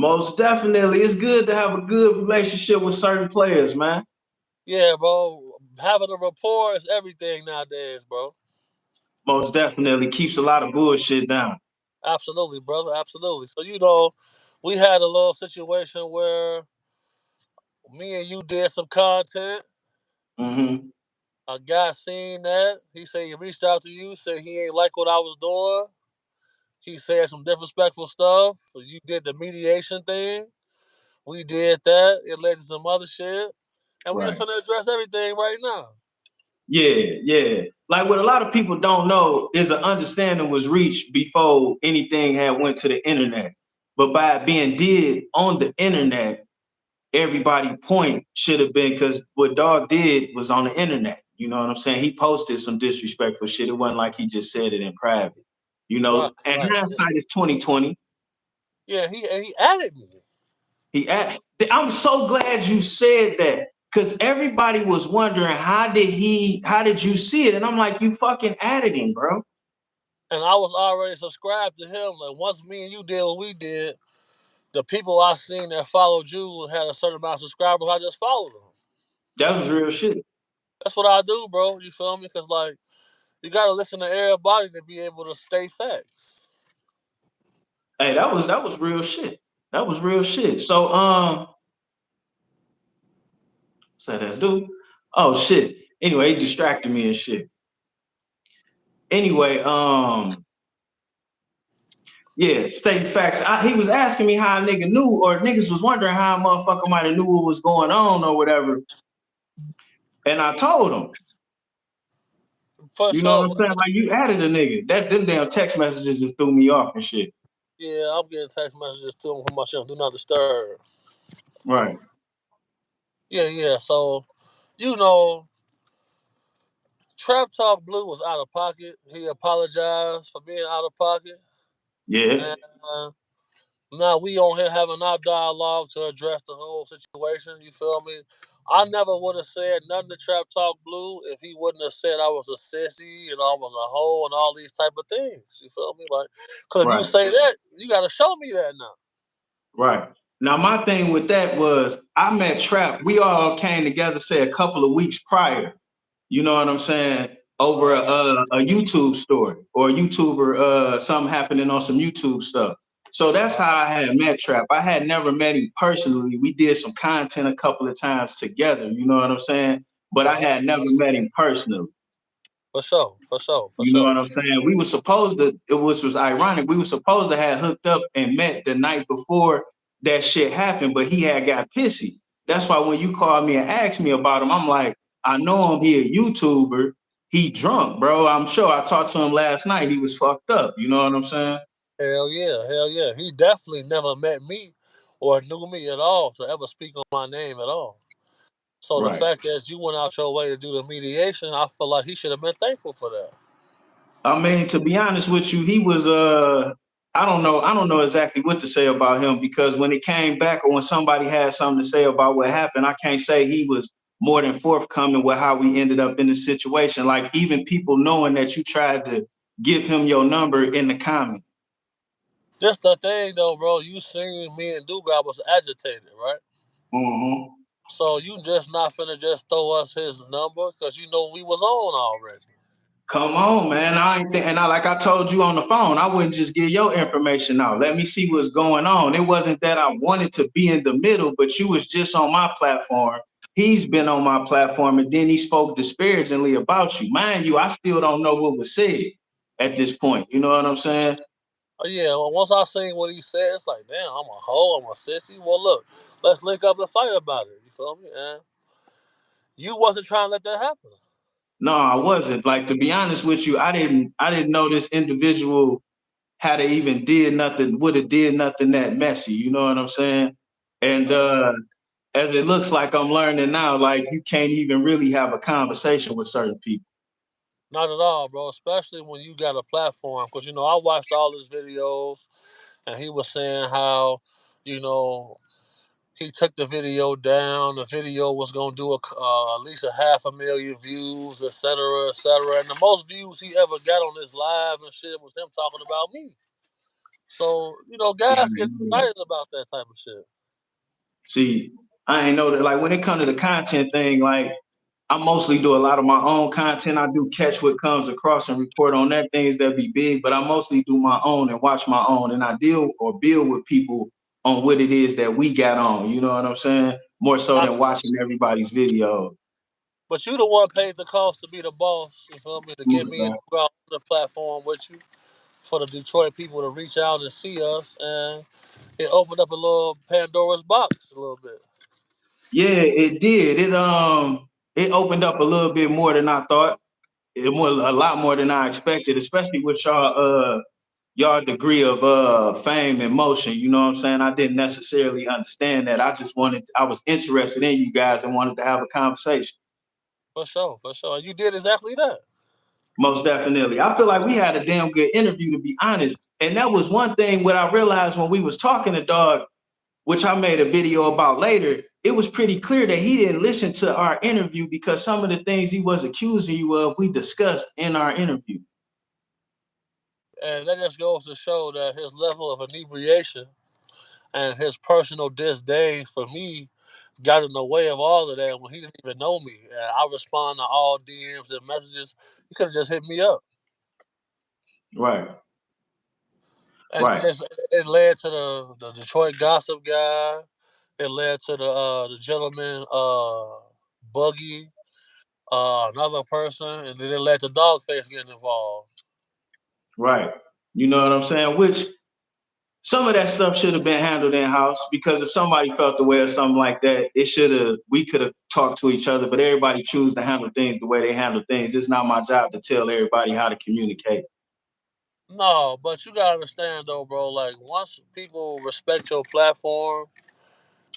Most definitely. It's good to have a good relationship with certain players, man. Yeah, bro. Having a rapport is everything nowadays, bro. Most definitely keeps a lot of bullshit down. Absolutely, brother. Absolutely. So, we had a little situation where me and you did some content. Mm-hmm. A guy seen that. He said he reached out to you, said he ain't like what I was doing. He said some disrespectful stuff. So you did the mediation thing. We did that. It led to some other shit. And we just Right. gonna address everything right now. Yeah. Like what a lot of people don't know is an understanding was reached before anything had went to the internet. But by it being did on the internet, everybody point should have been because what Dog did was on the internet. You know what I'm saying? He posted some disrespectful shit. It wasn't like he just said it in private. Right, And right. hindsight is 2020. Yeah, he added me. I'm so glad you said that because everybody was wondering how did you see it? And I'm like, you fucking added him, bro. And I was already subscribed to him. Like once me and you did what we did, the people I seen that followed you had a certain amount of subscribers. I just followed them. That was real shit. That's what I do, bro. You feel me? Because like you gotta listen to everybody to be able to stay facts. Hey, that was real shit. That was real shit. So say that's dude. Oh shit. Anyway, he distracted me and shit. Anyway, yeah, state facts. He was asking me how a nigga knew, or niggas was wondering how a motherfucker might have knew what was going on or whatever. And I told him, For you know what sure. I'm saying? Like you added a nigga. Them damn text messages just threw me off and shit. Yeah, I'm getting text messages too from my shit. Do not disturb. Right. Yeah. So, you know, Trap Talk Blue was out of pocket. He apologized for being out of pocket. Yeah. And now we on here having our dialogue to address the whole situation. You feel me? I never would have said nothing to Trap Talk Blue if he wouldn't have said I was a sissy and I was a hoe and all these type of things. You feel me? Like, cause if you Right. say that, you got to show me that now. Right. Now my thing with that was I met Trap. We all came together, say a couple of weeks prior. You know what I'm saying? Over a YouTube story or a YouTuber, something happening on some YouTube stuff. So that's how I had met Trap. I had never met him personally. We did some content a couple of times together. You know what I'm saying? But I had never met him personally. For sure, for sure, for You know sure. what I'm saying? We were supposed to, was ironic. We were supposed to have hooked up and met the night before that shit happened, but he had got pissy. That's why when you called me and asked me about him, I'm like, I know him, he a YouTuber. He drunk, bro. I'm sure I talked to him last night. He was fucked up. You know what I'm saying? Hell yeah, hell yeah. He definitely never met me or knew me at all to ever speak on my name at all. So the Right. fact that you went out your way to do the mediation, I feel like he should have been thankful for that. I mean, to be honest with you, he was I don't know exactly what to say about him because when it came back or when somebody had something to say about what happened, I can't say he was more than forthcoming with how we ended up in the situation. Like even people knowing that you tried to give him your number in the comment. Just the thing though, bro, you seen me and Duga was agitated, right? Mm-hmm. So you just not finna just throw us his number because you know we was on already. Come on, man. I ain't and like I told you on the phone, I wouldn't just give your information out. Let me see what's going on. It wasn't that I wanted to be in the middle, but you was just on my platform. He's been on my platform, and then he spoke disparagingly about you. Mind you, I still don't know what was said at this point. You know what I'm saying? Oh yeah, well, once I seen what he said, it's like, damn, I'm a hoe, I'm a sissy. Well, look, let's link up and fight about it. You feel me? And you wasn't trying to let that happen. No, I wasn't. Like to be honest with you, I didn't know this individual had even did nothing, would have did nothing that messy. You know what I'm saying? And as it looks like I'm learning now, like you can't even really have a conversation with certain people. Not at all, bro. Especially when you got a platform, because I watched all his videos, and he was saying how, you know, he took the video down. The video was gonna do at least a 500,000 views, etc., etc. And the most views he ever got on this live and shit was him talking about me. So, Yeah, I guys get ain't know that. excited about that type of shit. See, I ain't know that. Like when it comes to the content thing, like I mostly do a lot of my own content. I do catch what comes across and report on that things that be big, but I mostly do my own and watch my own, and I deal or build with people on what it is that we got on. You know what I'm saying? More so than watching everybody's video. But you the one paid the cost to be the boss, you feel me, to get me and go out on the platform with you for the Detroit people to reach out and see us, and it opened up a little Pandora's box a little bit. Yeah, it did. It opened up a little bit more than I thought. It was a lot more than I expected, especially with y'all degree of fame and motion. You know what I'm saying? I didn't necessarily understand that. I was interested in you guys and wanted to have a conversation. For sure, for sure. And you did exactly that. Most definitely. I feel like we had a damn good interview, to be honest. And that was one thing what I realized when we was talking to Dog, which I made a video about later. It was pretty clear that he didn't listen to our interview because some of the things he was accusing you of, we discussed in our interview. And that just goes to show that his level of inebriation and his personal disdain for me got in the way of all of that when he didn't even know me. And I respond to all DMs and messages. He could have just hit me up. Right. And Right. it led to the Detroit gossip guy. It led to the gentleman Buggy, another person, and then it led to Dogface getting involved. Right. You know what I'm saying? Which some of that stuff should have been handled in house because if somebody felt the way or something like that, we could have talked to each other, but everybody choose to handle things the way they handle things. It's not my job to tell everybody how to communicate. No, but you gotta understand though, bro. Like once people respect your platform,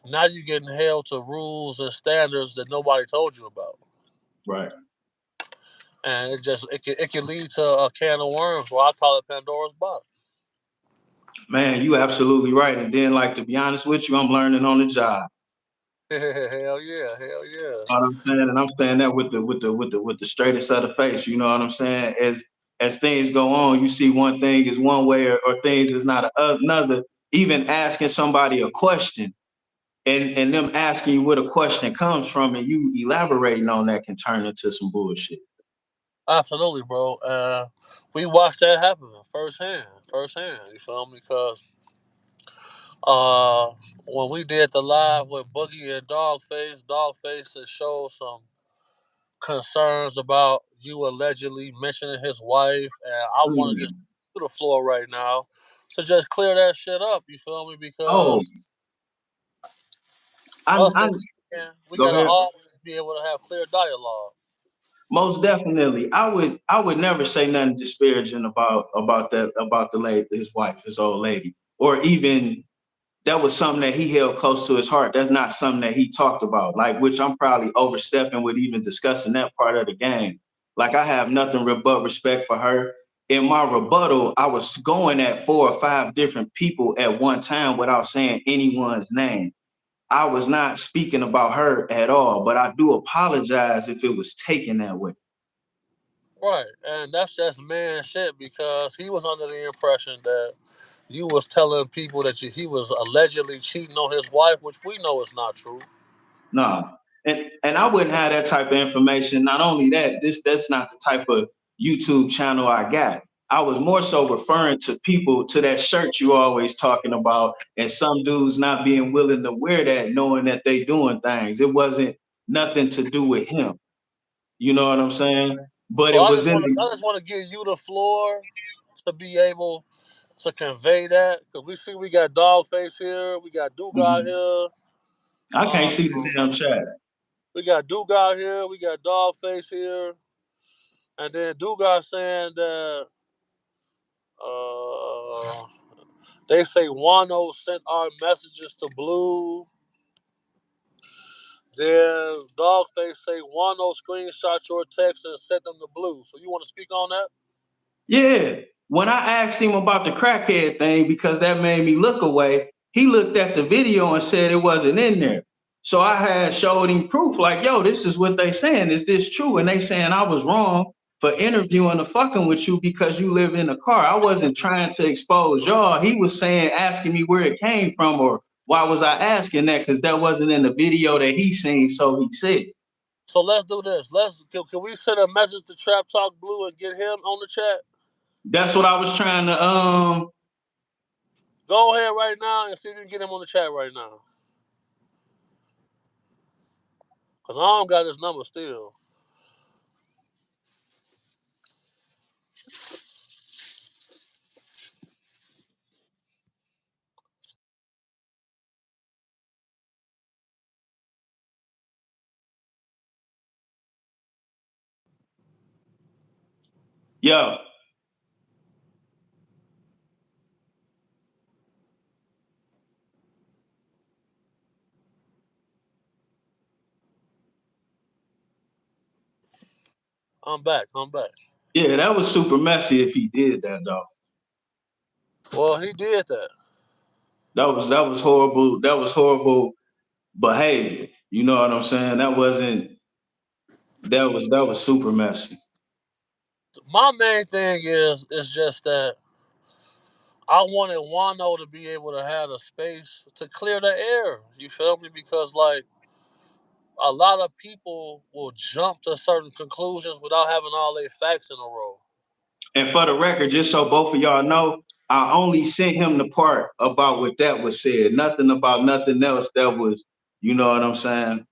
now you're getting held to rules and standards that nobody told you about, Right. and it can lead to a can of worms. Or I call it Pandora's box. Man, you absolutely right. And then, like, to be honest with you, I'm learning on the job. Hell yeah, hell yeah. You know what I'm saying? And I'm saying that with the straightest of the face. You know what I'm saying? As things go on, you see one thing is one way or things is not another. Even asking somebody a question and them asking you where the question comes from and you elaborating on that can turn into some bullshit. Absolutely, bro. We watched that happen firsthand, firsthand. You feel me? Because uh, when we did the live with Boogie and Dogface has showed some concerns about you allegedly mentioning his wife, and I want to just Mm. to the floor right now to just clear that shit up. You feel me? Oh, Because I, us I as men, we go gotta ahead. always be able to have clear dialogue. Most definitely. I would never say nothing disparaging about the lady, his wife, his old lady, or even that was something that he held close to his heart. That's not something that he talked about, like which I'm probably overstepping with even discussing that part of the game. Like I have nothing but respect for her. In my rebuttal, I was going at 4 or 5 different people at one time without saying anyone's name. I was not speaking about her at all, but I do apologize if it was taken that way. Right, and that's just man shit because he was under the impression that you was telling people that he was allegedly cheating on his wife, which we know is not true. No. And I wouldn't have that type of information. Not only that, that's not the type of YouTube channel I got. I was more so referring to people to that shirt you always talking about, and some dudes not being willing to wear that, knowing that they doing things. It wasn't nothing to do with him. You know what I'm saying? But So it I was just in want to, the I just want to give you the floor to be able to convey that because we see we got Dogface here, we got Duke out Mhm. here, I can't uh, see the damn chat. we got Duke out here, we got Dogface here, and then Duke out saying that uh, they say Juan-O sent our messages to Blue. Then Dogface say Juan-O screenshot your text and sent them to Blue. So you want to speak on that? Yeah. When I asked him about the crackhead thing, because that made me look away, he looked at the video and said it wasn't in there. So I had showed him proof, like, yo, this is what they saying. Is this true? And they saying I was wrong. for interviewing or fucking with you because you live in a car. I wasn't trying to expose y'all. He was saying, asking me where it came from or why was I asking that? Because that wasn't in the video that he seen, so he said. So let's do this. Can we send a message to Trap Talk Blue and get him on the chat? That's what I was trying to Go ahead right now and see if you can get him on the chat right now. Cause I don't got his number still. yo. I'm back. Yeah, that was super messy if he did that though. Well, he did that. That was horrible. That was horrible behavior. You know what I'm saying? That was super messy. My main thing is just that I wanted Juan-O to be able to have the space to clear the air. You feel me? Because like a lot of people will jump to certain conclusions without having all their facts in a row. And for the record, just so both of y'all know, I only sent him the part about what that was said. Nothing about nothing else that was, you know what I'm saying?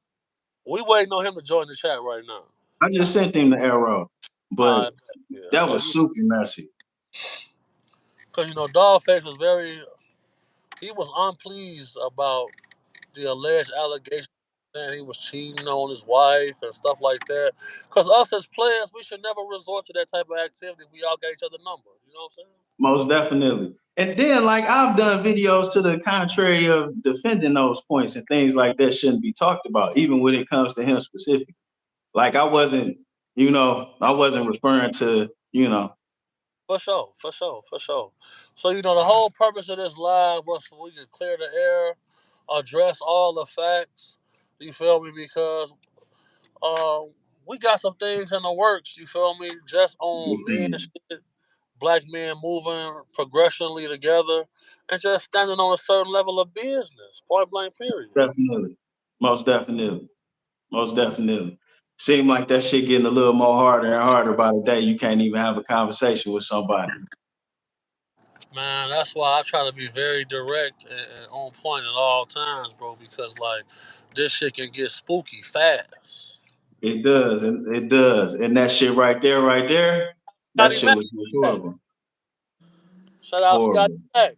We waiting on him to join the chat right now. I just sent him the arrow. But Yeah. that So was super messy. because Dogface was he was unpleased about the alleged allegation saying he was cheating on his wife and stuff like that. Because us as players, we should never resort to that type of activity. We all got each other number. You know what I'm saying? Most definitely. And then, like, I've done videos to the contrary of defending those points and things like that shouldn't be talked about, even when it comes to him specifically. Like, I wasn't referring to. For sure. So the whole purpose of this live was so we could clear the air, address all the facts. You feel me? Because we got some things in the works. You feel me? Just on men shit, black men moving progressionally together, and just standing on a certain level of business. Point blank. Period. Definitely. Most definitely. Most definitely. Seem like that shit getting a little more harder and harder by the day. You can't even have a conversation with somebody. Man, that's why I try to be very direct and on point at all times, bro. Because like this shit can get spooky fast. It does, and it does. And that shit right there, that Scotty shit Mac. was just horrible. Shout out Scotty Horrible. Mac.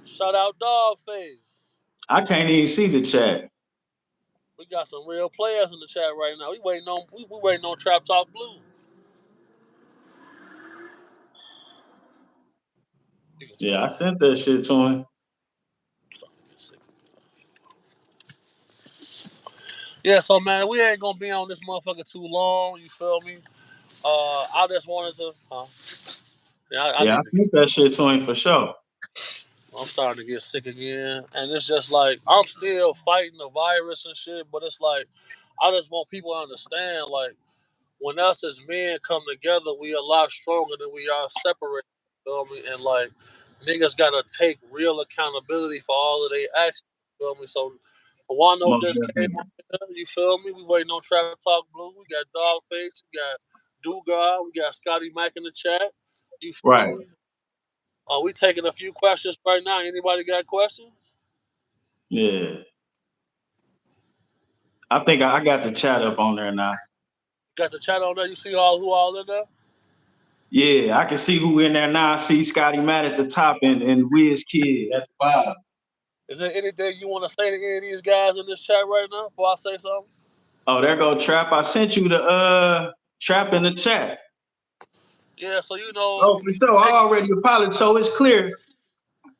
Shout out Dogface. I can't even see the chat. We got some real players in the chat right now. We waiting on Trap Talk Blue. You can tell Yeah, I him. sent that shit to him. Yeah, so man, we ain't gonna be on this motherfucker too long. You feel me? I just wanted to. Yeah, I Yeah, I need to. sent that shit to him for sure. I'm starting to get sick again, and it's just like I'm still fighting the virus and shit. But it's like I just want people to understand, like when us as men come together, we a lot stronger than we are separated. You feel me? And like niggas gotta take real accountability for all of their actions. You feel me? So Juan-O Most just came definitely. on here. You feel me? We waiting on Trap Talk Blue. We got Dogface. We got Dugar. We got Scotty Mac in the chat. You feel Right. me? We taking a few questions right now. Anybody got questions? Yeah. I think I got the chat up on there now. Got the chat on there. You see who all in there? Yeah, I can see who in there now. I see Scotty Matt at the top and Wiz Kid at the bottom. Is there anything you want to say to any of these guys in this chat right now before I say something? Oh, there go Trap. I sent you the Trap in the chat. Yeah, so Oh, for sure. I already apologized, so it's clear.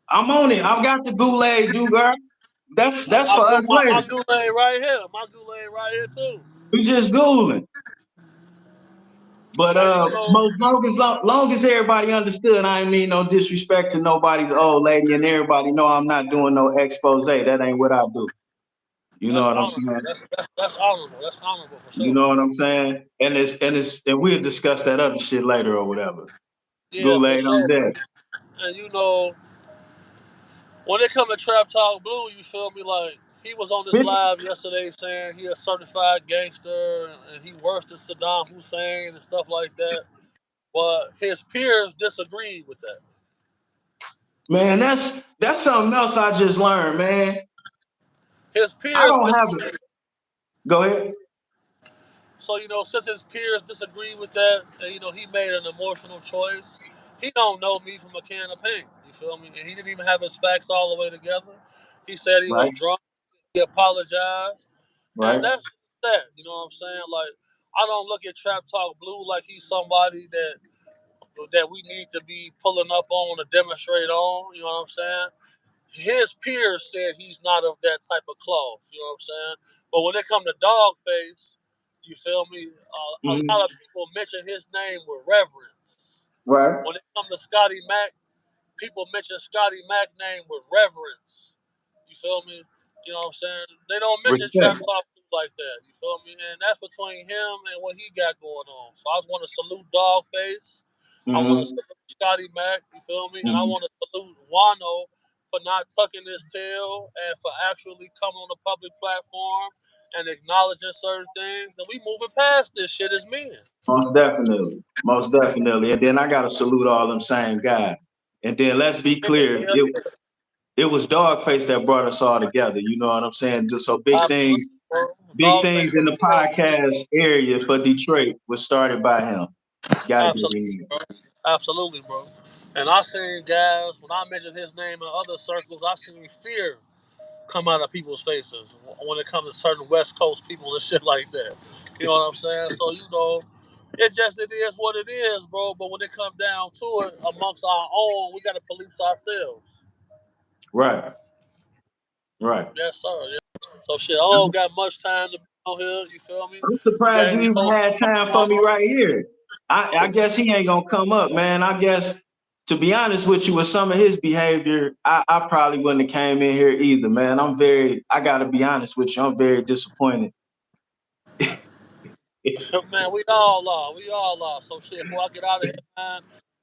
I'm on it. I got the Goulet, Dugar. That's for us my later. Goulet right here. My Goulet right here too. We just Googling. But And most long as everybody understood, I ain't mean no disrespect to nobody's old lady, and everybody know I'm not doing no expose. That ain't what I do. You know That's what I'm honorable. saying? That's honorable. That's honorable for You sure. know what I'm saying? And we'll discuss that other shit later or whatever. Yeah, for Goulet on sure. deck. And when it come to Trap Talk Blue, you feel me? Like he was on this live yesterday saying he a certified gangster and he worse than Saddam Hussein and stuff like that. But his peers disagreed with that. Man, that's something else I just learned, man. His I peers don't have disagreed. it. Go ahead. So since his peers disagree with that, and he made an emotional choice. He don't know me from a can of paint. You feel me? And he didn't even have his facts all the way together. He said he was Right, drunk. He apologized, and right. that's that. You know what I'm saying? Like I don't look at Trap Talk Blue like he's somebody that we need to be pulling up on to demonstrate on. You know what I'm saying? His peers said he's not of that type of cloth. You know what I'm saying? But when it comes to Dogface, you feel me? A Mm-hmm. lot of people mention his name with reverence. Right. When it comes to Scotty Mac, people mention Scotty Mac name with reverence. You feel me? You know what I'm saying? They don't mention Trap Respect. Talk like that. You feel me? And that's between him and what he got going on. So I just want to salute Dogface. I want to Mm-hmm. salute Scotty Mac. You feel me? And I Mm-hmm. want to salute Juan-O for not tucking his tail and for actually coming on the public platform and acknowledging certain things. And we moving past this shit as men. Most definitely. Most definitely. And then I gotta salute all them same guys. And then let's be Yeah, clear, yeah, it was Dogface that brought us all together. You know what I'm saying? So absolutely, bro. big things Dogface in for the sure. podcast area for Detroit was started by him. Gotta give Absolutely, him bro. Absolutely, bro. And I seen guys when I mentioned his name in other circles, I seen fear come out of people's faces when it comes to certain West Coast people and shit like that. You know what I'm saying? So it is what it is, bro. But when it comes down to it, amongst our own, we gotta police ourselves. right, right. Yes, sir. Yeah. So shit, I don't got much time to be on here. You feel me? I'm You got surprised you any even closing had time for remarks, me Juan? right here. I guess he ain't gonna come up, man. I guess to be honest with you, with some of his behavior, I probably wouldn't have came in here either, man. I gotta be honest with you, I'm very disappointed. Man, we all are. We all are. So shit, before I get out of here, man,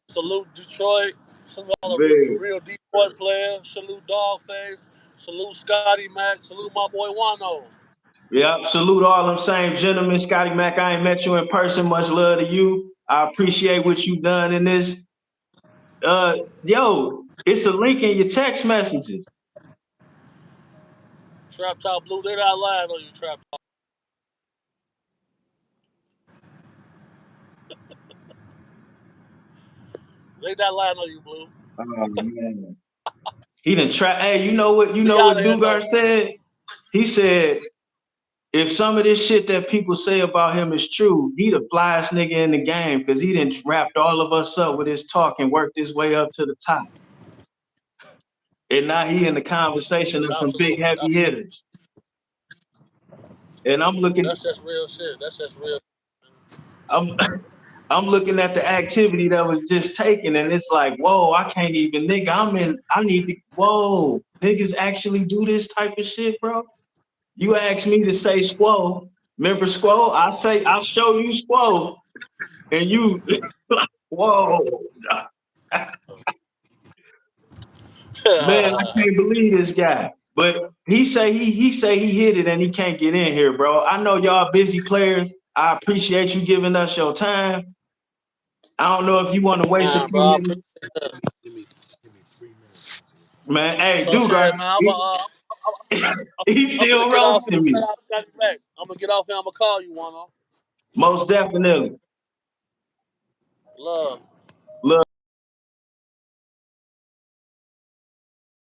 salute Detroit. Salute all the Very. real Detroit players. Salute Dogface. Salute Scotty Mac. Salute my boy Juan-O. Yeah, salute all them same gentlemen. Scotty Mac, I ain't met you in person. Much love to you. I appreciate what you've done in this. Yo, it's a link in your text messages. Trap Top Blue, they not lying on you, Trap Top. They not lying on you, Blue. Oh man. He didn't try. Hey, you know what? You We know out what of here, though. Dugar said? He said, if some of this shit that people say about him is true, he the flyest nigga in the game because he done wrapped all of us up with his talk and worked his way up to the top. And now he in the conversation of some big Absolutely. heavy hitters. And That's just real shit. That's just real. I'm I'm looking at the activity that was just taken, and it's like, whoa, I can't even, nigga. I need to, whoa, niggas actually do this type of shit, bro. You ask me to say squo, remember squo? I'll show you squo, and you, whoa, man, I can't believe this guy. But he say he hit it, and he can't get in here, bro. I know y'all busy players. I appreciate you giving us your time. I don't know if you want to waste a Nah, few bro. I minutes. appreciate that. Give me 3 minutes. Man, hey, So Dugar, shit, man. he's I'm gonna still get off here. roasting me. I'm gonna get off here. I'm gonna call you, Juan-O. Most definitely. Love.